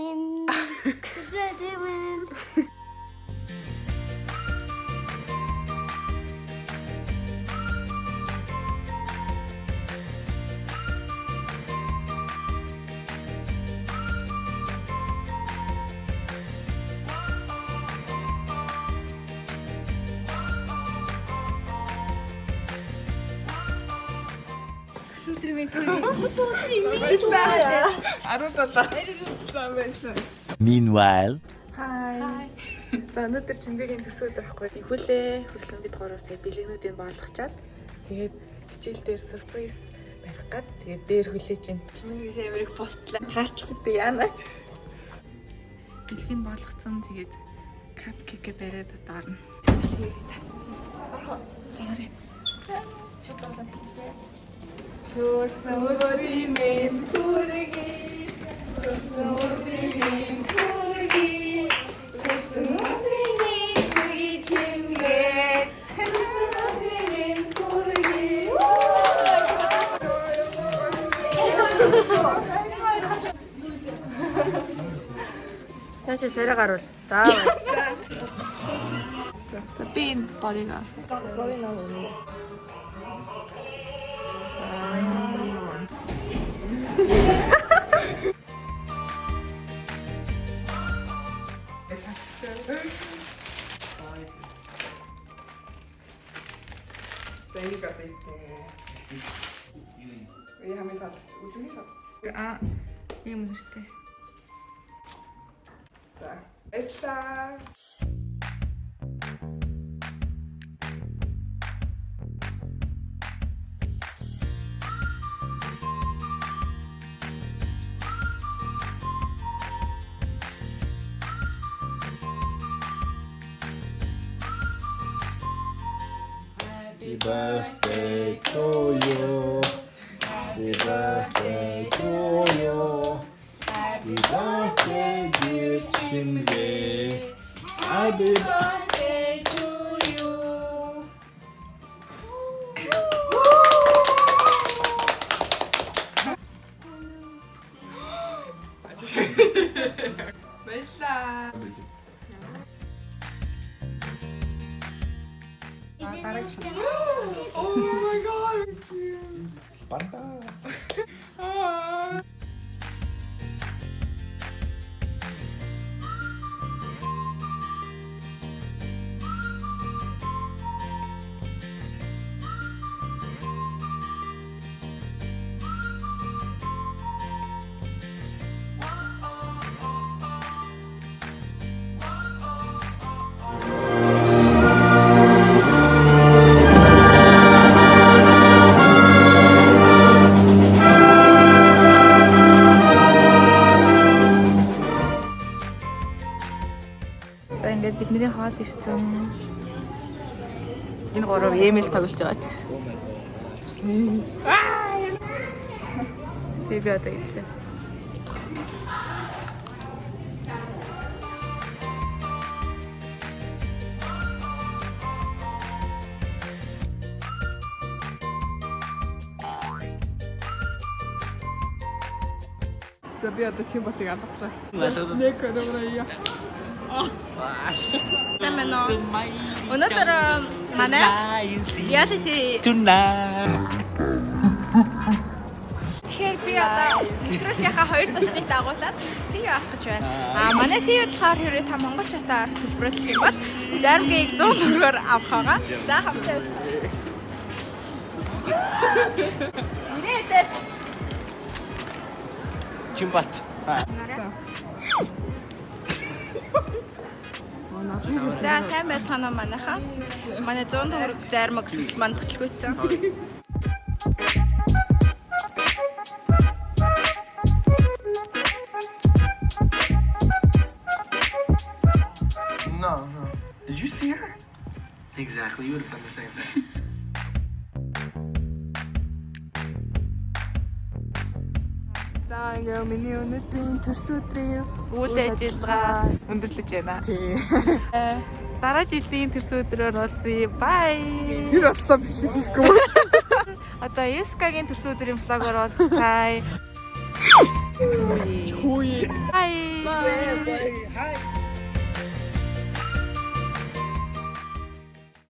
doing? What's that doing? Meanwhile, Hi. За өнөөдөр Чинбигийн төсөө өдөр ахгүй. Ихүүлээ хөслөн бид гурав сая бэлгэнүүдийг болгочоод тэгээд хичээл дээр сюрприз барих гад тэгээд дээр хүлээж ин. Чимээс амирыг болтлаа. Таарчих үгүй яанаач. Бэлгийн болгоцсон тэгээд капкейк бариад дарна. Sorry. Шууд лавсан. Төрсөөрийн хүрги. Төрсөөрийн хүрги. Төрсөөрийн хүрги чимгээ. Төрсөөрийн хүрги. Тааш царай гаруул. За. За би энэ борыг аа. Юм нэртэй. За, баярлалаа. happy birthday to you. Happy birthday to you. Happy birthday, dear Chimbe. Happy birthday to you. Баярлалаа. Oh my god. Panta. За ингээд бидний хоол ирсэн. Энэ гурав эмэйл тоглож байгаа ч. Би одоо ирлээ. За би одоо Чимботыг алгатлаа. Нэг өрөөрөө. Тэмээн үү. Өнөөдөр манай reality тэгэхээр би одоо Метросийнхаа хоёр тушдыг дагуулад CEO авах гэж байна. Манай CEO болохоор хэрвээ та Монгол чатаар төлбөрөлдөх юм бол заримгийг 100 төгрөгөөр авах байгаа. За хамтаа үзье. Ирээдээ Chimbat. За сайн байцгаана уу манайхаа. Манай 100 төгрөг зармаг төсөл маань бүтлгүйцэн. No. Did you see her? Exactly. You would have done the same thing. За ингээ миний өнөөдрийн төрс өдрийн үйл ажиллагаа өндөрлөж байна. Тийм. Дараа жилийн төрс өдрөөр уулзъя. Bye. Тэр бодлоо биш хийхгүй. Одоо Эскагийн төрс өдрийн влогоор уулзъя. Bye. Bye.